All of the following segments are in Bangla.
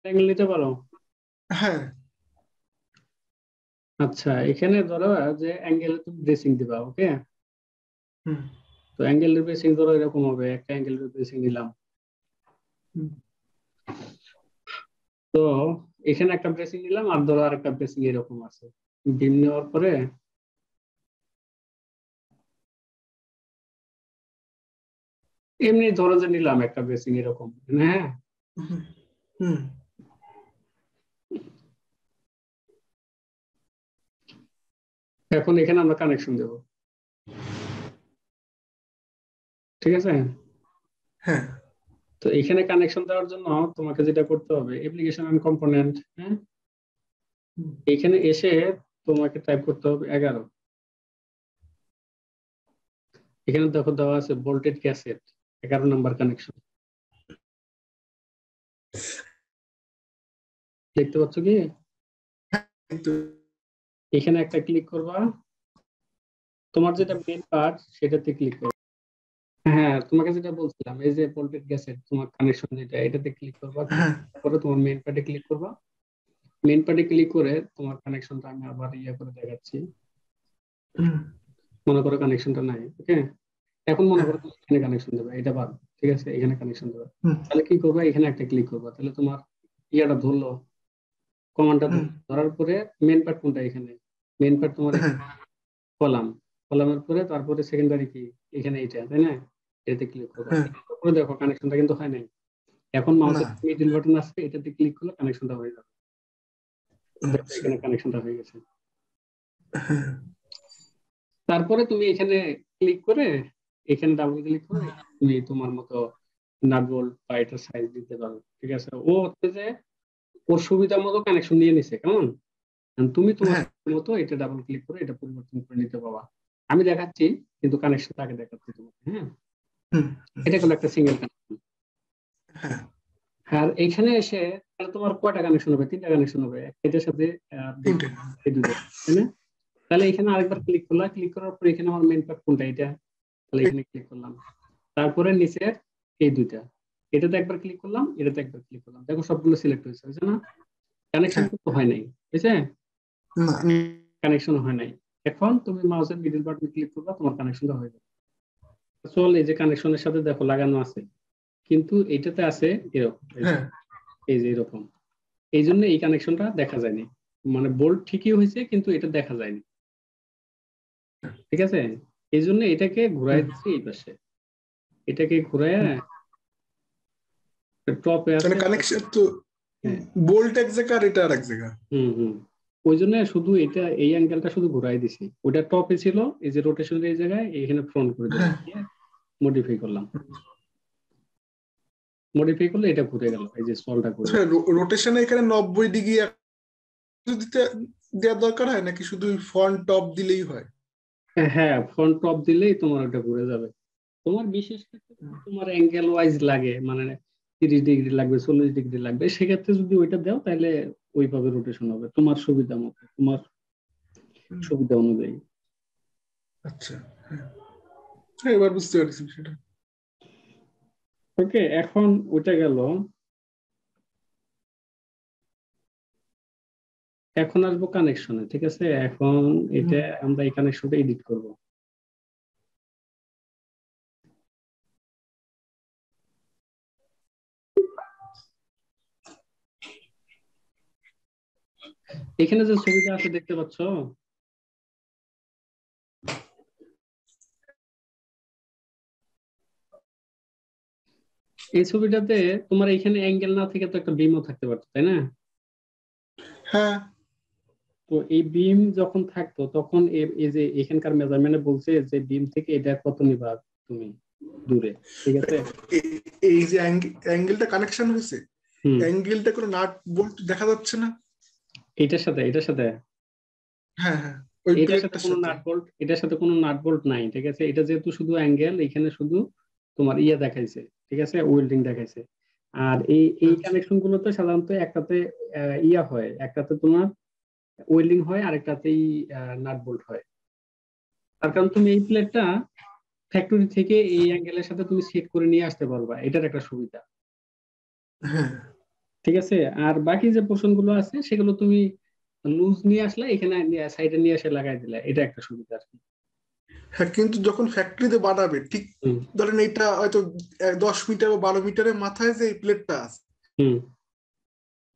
অ্যাঙ্গেল নিতে পারো? হ্যাঁ। আচ্ছা, এখানে ধরো যে অ্যাঙ্গেলে তুমি ব্রেসিং দিবা, ওকে? হুম তো অ্যাঙ্গেলের ব্রেসিং ধরো এরকম হবে, একটা অ্যাঙ্গেলের ব্রেসিং নিলাম। হুম তো এখানে একটা ব্রেসিং নিলাম, আর ধরো আরেকটা ব্রেসিং এরকম আছে। বিম নেওয়ার পরে এমনি ধরো যে নিলাম একটা ব্রেসিং এরকম, হ্যাঁ। হুম হুম এখন এখানে আমরা কানেকশন দেব, ঠিক আছে? হ্যাঁ। তো এখানে কানেকশন দেওয়ার জন্য তোমাকে যেটা করতে হবে, অ্যাপ্লিকেশন এন্ড কম্পোনেন্ট, হ্যাঁ, হুম এখানে এসে তোমাকে টাইপ করতে হবে 11। এখানে দেখো দেওয়া আছে ভোল্টেজ ক্যাসেট, 11 নম্বর কানেকশন। দেখতে পাচ্ছ কি? কিন্তু এখানে একটা ক্লিক করবা, তোমার যেটা মেন পার্ট সেটাতে ক্লিক করবা। হ্যাঁ, তোমাকে যেটা বলছিলাম, এই যে ভোল্টেজ ক্যাসেট তোমার কানেকশন যেটা, এটাতে ক্লিক করবা। হ্যাঁ তারপরে তোমার মেন পার্টে ক্লিক করবা। মেন পার্টে ক্লিক করে তোমার কানেকশনটা আমি আবার ইয়ে করে দেখাচ্ছি। হুম মনে করো কানেকশনটা নাই, ওকে? এখন মনে হ্যাঁ করো তুমি এখানে কানেকশন দেবে, এটা বাদ, ঠিক আছে? এখানে কানেকশন দেবে। হুম তাহলে কি করবা, এখানে একটা ক্লিক করবা, তাহলে তোমার ইয়াটা ধরলো, কমান্ডটা হুম ধরলো। ধরার পরে মেন পার্ট কোনটা? এখানে মেন পার্ট তোমার হ্যাঁ কলাম। কলামের পরে তারপরে সেকেন্ডারি কি? এখানে এটা, তাই না? এটাতে ক্লিক করবা। হ্যাঁ। তারপরে দেখো কানেকশনটা কিন্তু হয় নাই। এখন না। মাউসের মিডল বাটন আছে, এটাতে ক্লিক করলে কানেকশনটা হয়ে যাবে। দেখো আচ্ছা। এখানে কানেকশনটা হয়ে গেছে। হ্যাঁ তারপরে তুমি এখানে ক্লিক করে, এখানে ডাবল ক্লিক করে তুমি তোমার মতো নাট বল্ট বা এটার সাইজ দিতে পারো, ঠিক আছে? ও হচ্ছে যে ওর সুবিধা মতো কানেকশন নিয়ে নিছে, কেমন? তুমি তোমার হ্যাঁ মতো এটা ডাবল ক্লিক করে এটা পরিবর্তন করে নিতে পারবা। আমি দেখাচ্ছি, কিন্তু কানেকশনটা আগে দেখাচ্ছি তোমাকে, হ্যাঁ। হুম এটা হলো একটা সিঙ্গেল কানেকশন। হ্যাঁ। আর এইখানে এসে তাহলে তোমার কয়টা কানেকশন হবে? 3টা কানেকশন হবে, এটার সাথে তিনটে। এই দুটো, তাই না? তাহলে এখানে আরেকবার ক্লিক করলাম, ক্লিক করার পর এখানে আমার মেন পার্ট কোনটা? এটা। তাহলে এখানে ক্লিক করলাম। তারপরে নিচের এই দুইটা, এটাতে একবার ক্লিক করলাম, এটাতে একবার ক্লিক করলাম, দেখো সবগুলো সিলেক্ট হয়েছে, হয়েছে না? কানেকশন হ্যাঁ। কিন্তু হয় নাই, বুঝছে? না। কানেকশন হয় নাই। এখন তুমি মাউসের মিডল বাটন ক্লিক করবা, তোমার কানেকশনটা হয়ে যাবে। চল, এই যে কানেকশনের সাথে দেখো লাগানো আছে, কিন্তু এইটাতে আছে এরকম, এই যে হ্যাঁ। এই যে এরকম। এই জন্য এই কানেকশনটা দেখা যায়নি, মানে বোল্ট ঠিকই হয়েছে কিন্তু এটা দেখা যায়নি, ঠিক আছে? এই জন্য এটাকে ঘুরাই হুম দিচ্ছি এই পাশে। এটাকে ঘুরায় হুম। টপে তাহলে আছে। কানেকশন তো হ্যাঁ, বোল্ট এক জায়গা আর এটা আর এক জায়গা। হুম হুম। ওই জন্য শুধু এটা, এই অ্যাঙ্গেলটা শুধু ঘুরাই দিছি। ওটা টপে ছিল, এই যে রোটেশনের এই জায়গায় এখানে ফ্রন্ট করে দিলাম, হ্যাঁ। দিয়ে মডিফাই করলাম। মডিফাই করলে এটা ঘুরে গেল, এই যে স্লটা ঘুরে গেল। রোটেশনে এখানে 90 ডিগ্রি দিতে দেওয়ার দরকার হয় নাকি শুধু ফ্রন্ট টপ দিলেই হয়? হ্যাঁ, ফ্রন্ট টপ দিলেই তোমার ওটা ঘুরে যাবে। তোমার বিশেষ ক্ষেত্রে হুম। যদি তোমার অ্যাঙ্গেল ওয়াইজ লাগে, মানে 30 ডিগ্রি লাগবে, 40 ডিগ্রি লাগবে, সেক্ষেত্রে যদি ওইটা দাও তাহলে ওইভাবে রোটেশন হবে তোমার সুবিধা মতো, তোমার হুম। সুবিধা অনুযায়ী। আচ্ছা। হ্যাঁ। হ্যাঁ, এবার বুঝতে পারছি সেটা। ওকে, এখন ওইটা গেল। এখন আসবো কানেকশনে, ঠিক আছে? এখন এটা হুম আমরা এই কানেকশনটা এডিট করব। এখানে যে ছবিটা আছে দেখতে পাচ্ছ, এই ছবিটাতে তোমার এখানে অ্যাঙ্গেল না থেকে তো একটা বিমও থাকতে পারতো, তাই না? হ্যাঁ তো এই বিম যখন থাকতো তখন এই যে এখানকার মেজারমেন্টে বলছে যে বিম থেকে এটা কত নিবা তুমি দূরে, ঠিক আছে? এই যে অ্যাঙ্গেলটা কানেকশন হয়েছে, হুম। অ্যাঙ্গেলটা কোনো নাট বোল্ট দেখা যাচ্ছে না। এটার সাথে হ্যাঁ হ্যাঁ, ওই এটার সাথে প্লেটটার কোনো সাথে। নাট বোল্ট, এটার সাথে কোনো নাট বোল্ট নাই, ঠিক আছে? এটা যেহেতু শুধু অ্যাঙ্গেল, এখানে শুধু তোমার ইয়ে দেখাইছে, ঠিক আছে? ওয়েল্ডিং দেখাইছে। আর এই আচ্ছা কানেকশন গুলোতে সাধারণত একটাতে ইয়া হয়, একটাতে তোমার ওয়েল্ডিং হয়, আরেকটাতেই নাট বোল্ট হয়। তার কারণ তুমি এই প্লেটটা ফ্যাক্টরি থেকে এই অ্যাঙ্গেলের সাথে তুমি সেট করে নিয়ে আসতে পারবা, এটার একটা সুবিধা। হ্যাঁ। ঠিক আছে। আর বাকি যে পোর্শন গুলো আছে সেগুলো তুমি লুজ নিয়ে আসলে এখানে সাইডে নিয়ে এসে লাগাই দিলে, এটা একটা সুবিধা আর কি। হ্যাঁ, কিন্তু যখন ফ্যাক্টরিতে বানাবে ঠিক হুম ধরেন এটা হয়তো 10 মিটার বা 12 মিটারের মাথায় যে এই প্লেটটা আছে, হুম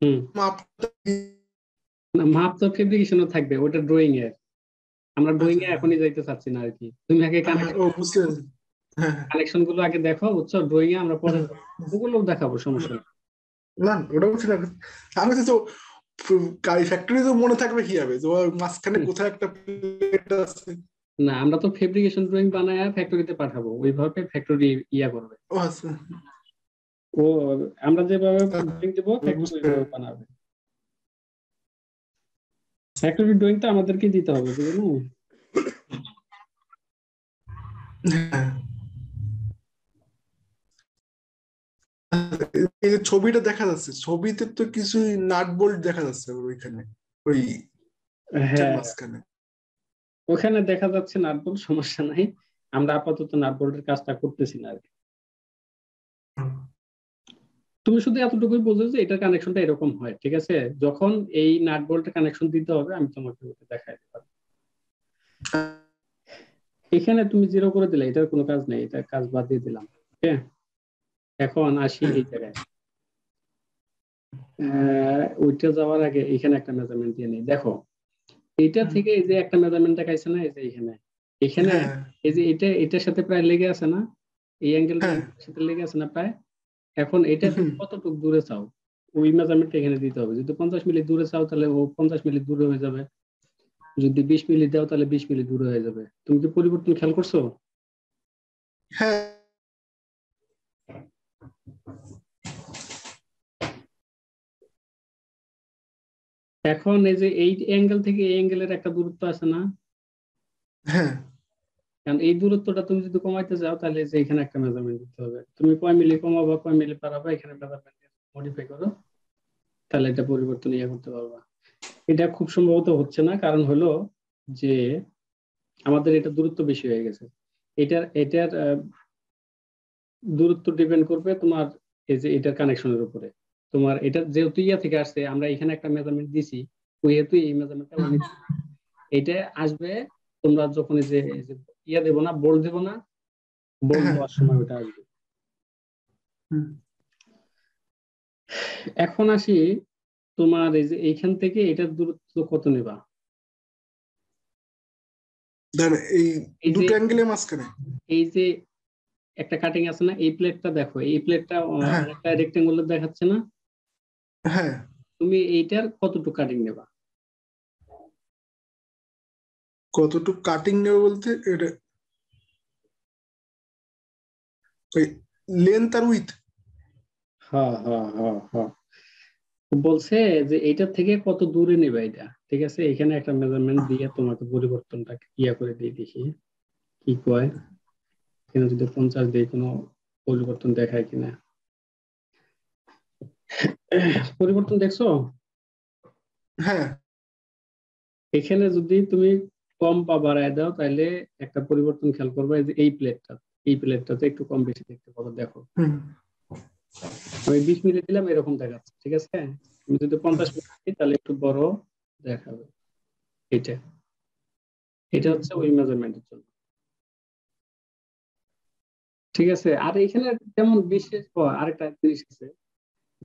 হুম। মাপটা না, মাপ তো ফেব্রিকেশনও থাকবে, ওটা ড্রয়িং এর। আমরা ড্রয়িং আচ্ছা, এ এখনই যাইতে চাচ্ছি না আর কি। তুমি আগে হ্যাঁ, ও বুঝতে পেরেছি। হ্যাঁ, কানেকশন গুলো আগে দেখো, বুঝছো? ড্রয়িং এ আমরা পরে হ্যাঁ, যাবো, ওগুলো দেখাবো, সমস্যা নেই। না ওটা বলছি না, আমি তো ফ্যাক্টরি তো মনে থাকবে কি হবে তোমার মাঝখানে হুম। কোথায় একটা প্লেট আছে। না, আমরা তো ফেব্রিকেশন ড্রয়িং বানায় ফ্যাক্টরিতে পাঠাবো, ওইভাবে ফ্যাক্টরি ইয়া করবে। ও আচ্ছা, ও, আমরা যেভাবে ড্রয়িং দেবো ফ্যাক্টরি বুঝতে ওইভাবে বানাবে। ফ্যাক্টরি ড্রয়িংটা আমাদেরকে দিতে হবে, বুঝলো? হ্যাঁ, এই যে ছবিটা দেখা যাচ্ছে, ছবিতে তো কিছু নাট বোল্ট দেখা যাচ্ছে ওইখানে, ওই ইটার হ্যাঁ, মাঝখানে। ওখানে দেখা যাচ্ছে নাট বোল্ট, সমস্যা নাই। আমরা আপাতত নাট বোল্টের কাজটা করতেছি না আর কি। তুমি শুধু এতটুকুই বোঝো যে এটার কানেকশনটা এরকম হয়, ঠিক আছে? যখন এই নাট বোল্টের কানেকশন দিতে হবে আমি তোমাকে ওটা দেখাই দিতে পারবো। এখানে তুমি জিরো করে দিলে এটার কোনো কাজ নেই, এটা কাজ বাদ দিয়ে দিলাম। ওকে, এখন আসি হ্যাঁ, এই জায়গায়। ওইটা যাওয়ার আগে এখানে একটা মেজারমেন্ট দিয়ে নিই, দেখো। এইটা থেকে এই যে একটা মেজারমেন্ট দেখাইছে না, এই যে এখানে, এখানে হ্যাঁ, এই যে এটা এটার সাথে প্রায় লেগে আছে না, এই অ্যাঙ্গেলটা হ্যাঁ, এর সাথে লেগে আছে না প্রায়। এখন এটা তুমি কতটুকু দূরে চাও, ওই মেজারমেন্টটা এখানে দিতে হবে। যদি 50 মিলি দূরে চাও তাহলে ও 50 মিলি দূরে হয়ে যাবে। যদি 20 মিলি দাও তাহলে 20 মিলি দূরে হয়ে যাবে। তুমি কি পরিবর্তন খেয়াল করছো? হ্যাঁ, এখন এই যে এই অ্যাঙ্গেল থেকে এই অ্যাঙ্গেলের একটা দূরত্ব আছে না, হ্যাঁ, কারণ এই দূরত্বটা তুমি যদি কমাইতে চাও তাহলে এই যে এখানে একটা মেজারমেন্ট দিতে হবে। তুমি কয় মিলি কমাবা কয় মিলি বাড়াবা এখানে মেজারমেন্ট মডিফাই করো, তাহলে এটা পরিবর্তন ইয়ে করতে পারবা। এটা খুব সম্ভবত হচ্ছে না, কারণ হলো যে আমাদের এটা দূরত্ব বেশি হয়ে গেছে। এটার দূরত্ব ডিপেন্ড করবে তোমার এই যে এটার কানেকশনের উপরে। তোমার এটা যেহেতু ইয়া থেকে আসছে, আমরা এখানে একটা মেজারমেন্ট দিছি, ওইহেতু এই মেজারমেন্টটা ও নিচ্ছে। এটা আসবে তোমরা যখন এই যে ইয়া দেবো না, বোল্ট দেবো না, বোল্ট হ্যাঁ, দেওয়ার সময় ওটা আসবে। এখন আসি, তোমার এই যে এইখান থেকে এটার দূরত্ব কত নেবা? ধরেন এই এই যে দুটো অ্যাঙ্গেলের মাঝখানে। এই যে একটা কাটিং আছে না, এই প্লেটটা দেখো, এই প্লেটটা হ্যাঁ, অনেকটা রেক্টেঙ্গুলার দেখাচ্ছে না। হ্যাঁ, তুমি এইটার কতটুকু কাটিং নেবা? কতটুকু কাটিং নেবে বলতে এটা ওই লেন্থ আর উইথ। হ্যাঁ হ্যাঁ হ্যাঁ হ্যাঁ, বলছে যে এইটার থেকে কত দূরে নেবে এটা, ঠিক আছে? এখানে একটা মেজারমেন্ট দিয়ে তোমাকে পরিবর্তনটা ইয়া করে দিয়ে দেখি কি কয়। এখানে যদি 50 দিয়ে কোনো পরিবর্তন দেখায় কিনা। পরিবর্তন দেখছো? হ্যাঁ, এখানে যদি তুমি কম বা বাড়ায় দাও তাহলে একটা পরিবর্তন খেয়াল করবে, এই যে এই প্লেটটাতে একটু কম বেশি দেখতে পাবো, দেখো। হুম, আমি 20 মিলি দিলাম, এরকম দেখাচ্ছে, ঠিক আছে? আমি যদি 50 মিলি দিই তাহলে একটু বড় দেখাবে। এটা এটা হুম, হচ্ছে ওই মেজারমেন্টের জন্য, ঠিক আছে? আর এখানে যেমন বিশেষ আরেকটা জিনিস আছে,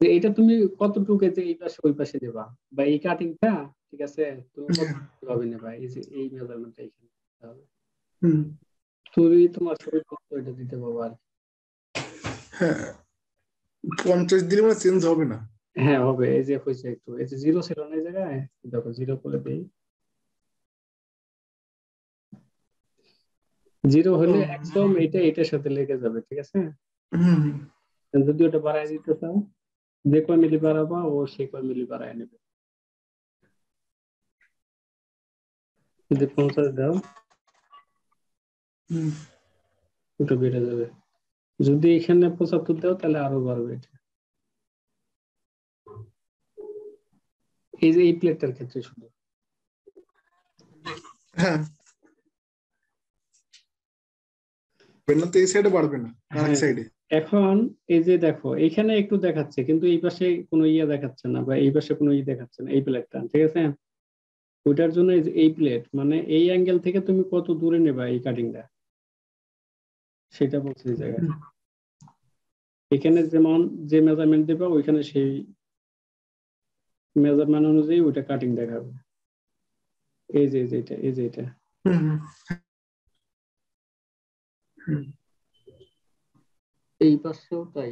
যে এটা তুমি কতটুকু যে এই পাশে ওই পাশে দেবা, বা এই কাটিংটা, ঠিক আছে? তুমি কত হ্যাঁ, ভাবে নেবা, এই যে এই মেজারমেন্টটা এখানে দিতে হবে। হুম, তুমি তোমার শরীর মতো এটা দিতে পারবো আর কি। হ্যাঁ, 50 দিলে মানে চেঞ্জ হবে না। হ্যাঁ হবে, এই যে হয়েছে একটু, এই যে জিরো ছিল না এই জায়গায়, দেখো জিরো করে দিই। জিরো ও, হলে একদম এটা এটার সাথে লেগে যাবে, ঠিক আছে? হুম, যদি ওটা বাড়ায় দিতে চাও, যে কয় মিলি বাড়াবা ও সে কয় মিলি বাড়ায় নেবে। যদি 50 দাও হুম, ওটা বেড়ে যাবে। যদি এখানে 75 দাও তাহলে আরো বাড়বে এটা। এই যে এই প্লেটটার ক্ষেত্রে শুধু হ্যাঁ, না তো এই সাইডে বাড়বে না, আরেক হ্যাঁ সাইডে। এখন এই যে দেখো এখানে একটু দেখাচ্ছে, কিন্তু এই পাশে কোনো ইয়ে দেখাচ্ছে না, বা এই পাশে কোনো ইয়ে দেখাচ্ছে না, এই প্লেটটা, ঠিক আছে? ওইটার জন্য এই যে এই প্লেট, মানে এই অ্যাঙ্গেল থেকে তুমি কত দূরে নেবা এই কাটিংটা, সেটা বলছে এই জায়গায়। এখানে যেমন যে মেজারমেন্ট দেবা ওইখানে সেই মেজারমেন্ট অনুযায়ী ওইটা কাটিং দেখাবে। এই যে এটা, এই যে এটা, হুম হুম এই পাশেও তাই।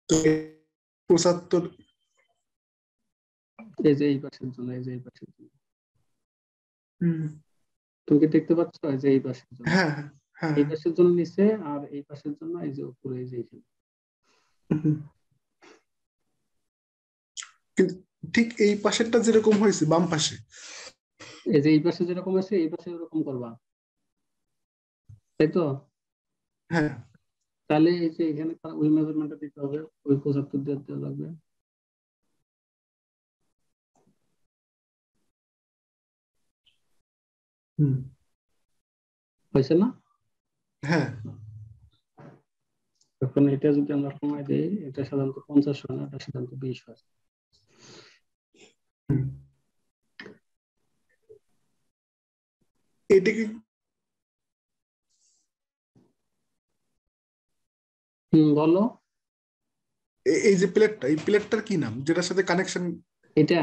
তো 75। এই যে এই পাশের জন্য, এই যে এই পাশের জন্য হুম তুমি কি দেখতে পাচ্ছ? এই যে এই পাশের জন্য, হ্যাঁ হ্যাঁ এই হ্যাঁ পাশের জন্য নিচে, আর এই পাশের জন্য এই যে উপরে, এই যে এখানে। হুম। কিন্তু ঠিক এই পাশেরটা যেরকম হয়েছে বাম পাশে। এই যে এই পাশে যেরকম আছে এই পাশে ওরকম করবা, তাই তো? হ্যাঁ তাহলে এই যে এখানে ওই মেজারমেন্টটা দিতে হবে, ওই 75 দিয়ে দেওয়া লাগবে। হুম হয়েছে না? হ্যাঁ এখন এটা যদি আমরা কমাই দিই, এটা সাধারণত 50 হয় না, এটা সাধারণত 20 হয়। হুম। এটা কি বলো। এই যে প্লেটটা, এই প্লেটটার কি নাম যেটার সাথে কানেকশন? এটা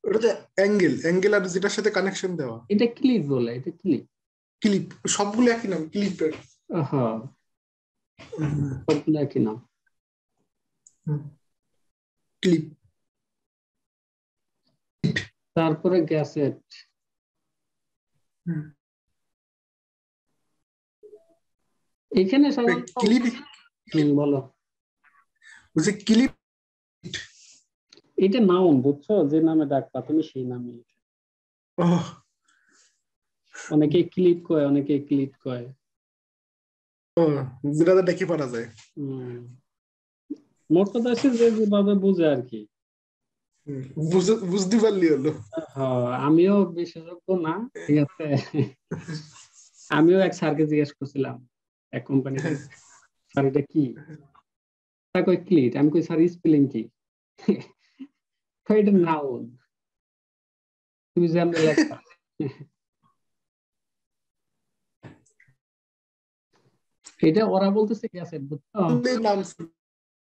ওটা তো অ্যাঙ্গেল, অ্যাঙ্গেল আর যেটার সাথে কানেকশন দেওয়া এটা ক্লিপ বলে, এটা ক্লিপ। ক্লিপ, সবগুলো একই নাম ক্লিপের? হ্যাঁ, সবগুলো একই নাম। ক্লিপ। তারপরে গ্যাসেট। এখানে সাধারণত ক্লিপ বলো। বলছে ক্লিপ। এটা নাউন, বুঝছো? যে নামে ডাকবা তুমি সেই নামে। ও অনেকে ক্লিপ কয়, অনেকে ক্লিপ কয়। ও, যেটাতে ডেকে পারা যায়। হম, মোট কথা হচ্ছে যে যেভাবে বুঝে আর কি। হুম, বুঝতে পারলি হলো। হ্যাঁ, আমিও বিশেষজ্ঞ না, ঠিক আছে। আমিও এক স্যারকে জিজ্ঞেস করছিলাম, এক কোম্পানিতে, স্যার এটা কি? তা কই ক্লিট। আমি কই স্যার স্পেলিং কি? কই এটা নাউন, তুমি যে আমরা লেখা। এটা ওরা বলতেছে গ্যাসেট, বুঝছো? নাম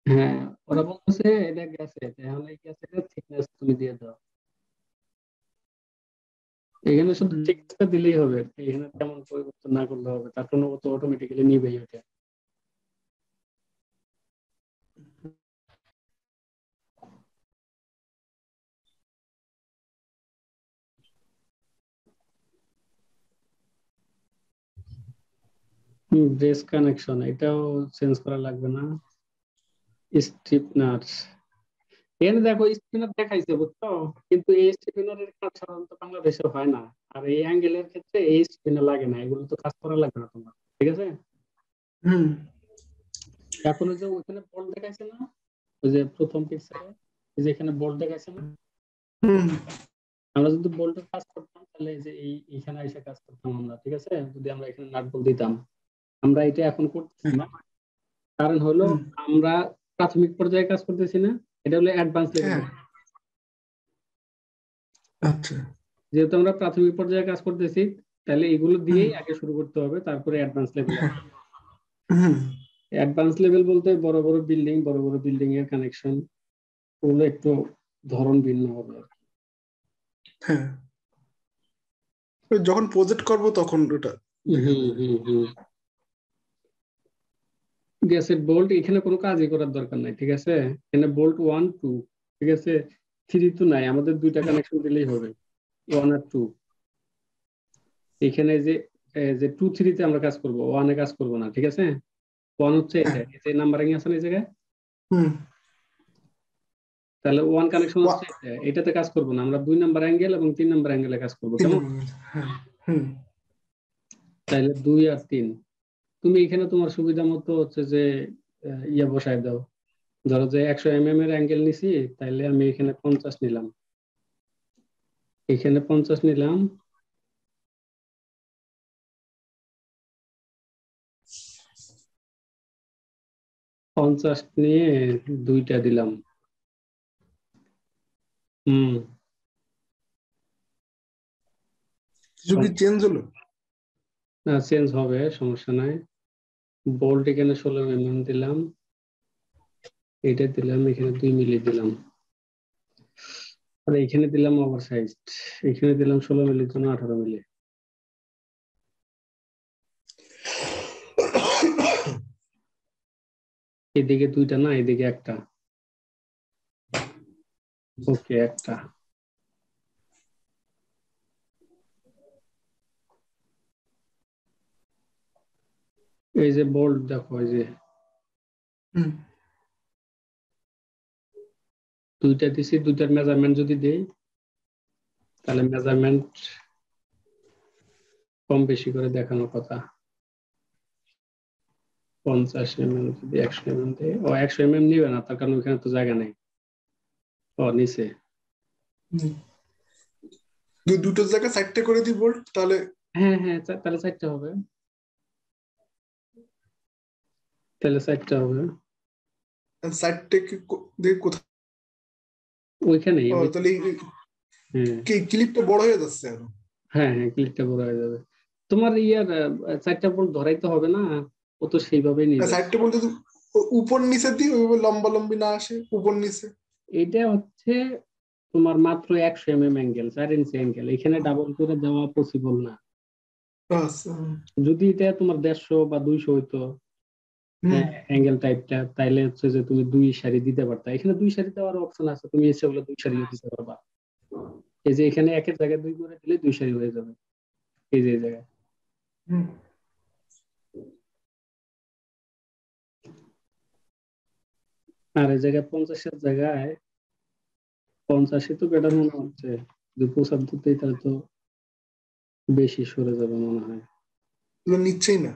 হ্যাঁ, ওরা বলতেছে এটা গ্যাসেট, এখন এই গ্যাসেটের থিকনেস তুমি দিয়ে দাও। এখানে শুধু থিকনেসটা দিলেই হবে, এখানে তেমন পরিবর্তন না করলে হবে, তার কোনো তো অটোমেটিক্যালি নিবেই ওটা। ব্রেস কানেকশন, এটাও চেঞ্জ করা লাগবে না। স্ট্রিপনার, এখানে দেখো স্পিনার দেখাইছে, বুঝছো? কিন্তু এই স্পিনারের কাজ সাধারণত বাংলাদেশে হয় না। আর এই অ্যাঙ্গেলের ক্ষেত্রে এই স্পিনার লাগে না, এগুলো তো কাজ করা লাগবে না তোমার, ঠিক আছে? হুম এখন ওই যে ওইখানে বল দেখাইছে না, ওই যে প্রথম পিকচারে, এই যে এখানে বল দেখাইছে না, হুম আমরা যদি বলটার কাজ করতাম তাহলে এই যে এইখানে এসে কাজ করতাম আমরা, ঠিক আছে? যদি আমরা এখানে নাট বল দিতাম, আমরা এটা এখন করতেছি না। কারণ হলো হুম আমরা প্রাথমিক পর্যায়ে কাজ করতেছি না, এটা হলো অ্যাডভান্স লেভেল। হ্যাঁ আচ্ছা যেহেতু আমরা প্রাথমিক পর্যায়ে কাজ করতেছি, তাহলে এগুলো হুম দিয়েই আগে শুরু করতে হবে, তারপরে অ্যাডভান্স লেভেল। হ্যাঁ হুম অ্যাডভান্স লেভেল বলতে বড় বড় বিল্ডিং, বড় বড় বিল্ডিং এর কানেকশন, ওগুলো একটু ধরন ভিন্ন হবে আর কি। হ্যাঁ ওই যখন প্রজেক্ট করব তখন ওটা দেখা হুম যাবে। হুম হুম। গ্যাসের বোল্ট এখানে কোনো কাজই করার দরকার নাই, ঠিক আছে? এখানে বোল্ট 1 2, ঠিক আছে? 3 তো নাই, আমাদের দুইটা কানেকশন দিলেই হবে, 1 আর 2। এখানে যে যে 2 3 তে আমরা কাজ করব, 1 এ কাজ করব না, ঠিক আছে? 1 হচ্ছে হ্যাঁ এটা, এই যে নাম্বারিং আছে না এই জায়গায়, হুম তাহলে 1 কানেকশন ওয়া হচ্ছে এটা, এটাতে কাজ করব না, আমরা 2 নাম্বার অ্যাঙ্গেল এবং 3 নাম্বার অ্যাঙ্গেলে কাজ করব, তিন কেমন? নম্বর হ্যাঁ হুম তাহলে 2 আর 3, তুমি এখানে তোমার সুবিধা মতো হচ্ছে যে ইয়ে বসায় দাও। ধরো যে 100 এর অ্যাঙ্গেল নিছি, তাইলে আমি এখানে 50 নিলাম, এখানে 50 নিলাম, 50 নিয়ে 2টা দিলাম। হুম। কিছু কি চেঞ্জ হলো? না, চেঞ্জ হবে, সমস্যা নাই। বোল্ট এখানে 16 mm দিলাম, এটা দিলাম, এখানে 2 মিলি দিলাম, আর এখানে দিলাম ওভার সাইজ, এখানে দিলাম 16 মিলির জন্য 18 মিলি। এদিকে 2টা না, এদিকে একটা। ওকে, একটা। এই যে বোল্ট দেখো, এই যে হুম 2টা দিছি, 2টার মেজারমেন্ট যদি দেই তাহলে মেজারমেন্ট কম বেশি করে দেখানোর কথা। 50 mm যদি 100 mm দেয়, ও 100 mm নিবে না, তার কারণ ওইখানে তো জায়গা নেই। ও নিচে। হুম। দুটো জায়গায় 4টে করে দিই বোল্ট তাহলে। হ্যাঁ হ্যাঁ, তাহলে 4টা হবে, তাহলে 4টা হবে। 4টে দিয়ে কোথায়? ওইখানেই ও ওই। তাহলে হ্যাঁ কি ক্লিপটা বড় হয়ে যাচ্ছে আরো। হ্যাঁ হ্যাঁ, ক্লিকটা বড় হয়ে যাবে। তোমার ইয়ার 4টা বোল্ট ধরাইতে হবে না, ও তো সেইভাবেই নিয়ে যাবে। 4টে বলতে উপর নিচে দিই, ওইভাবে লম্বা লম্বি না আসে উপর নিচে। এটা হচ্ছে তোমার মাত্র 100 mm অ্যাঙ্গেল, 4 ইঞ্চি অ্যাঙ্গেল, এখানে ডাবল করে দেওয়া পসিবল না। আচ্ছা। যদি এটা তোমার 150 বা 200 হইতো, হুম হ্যাঁ, অ্যাঙ্গেল টাইপটা, তাইলে হচ্ছে যে তুমি 2 সারি দিতে পারতা। এখানে 2 সারি দেওয়ার অপশন আছে, তুমি ইচ্ছে করলে 2 সারিও দিতে পারবা। এই যে এখানে একের জায়গায় 2 করে দিলে 2 সারি হয়ে যাবে, এই যে এই জায়গায়। হুম। আর এই জায়গায় 50-এর জায়গায় 85 তো বেটার মনে হচ্ছে। যদি 75 দিই তাহলে তো বেশি সরে যাবে মনে হয়। এগুলো নিচ্ছেই না।